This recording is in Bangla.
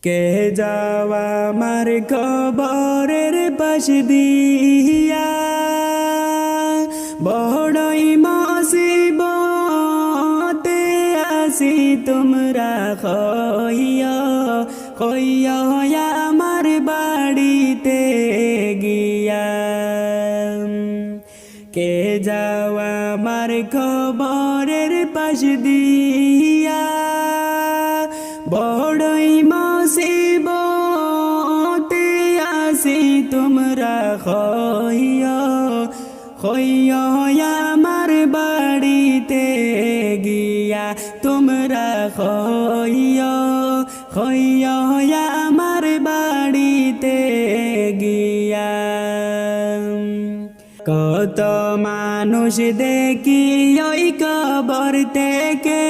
কে যাওয়া আমার কবরের পাশ দিয়া বড়ই মুসিবতে আসি তোমরা কইয়া কইয়া আমার বাড়িতে গিয়া কে যাওয়া আমার কবরের পাশ দিয়া বড়ই মুসিবতে আসি তোমরা কইয়া কইয়া আমার বাড়িতে গিয়া তোমরা কইয়া কইয়া আমার বাড়িতে গিয়া কত মানুষ দেখি ওই কবর থেকে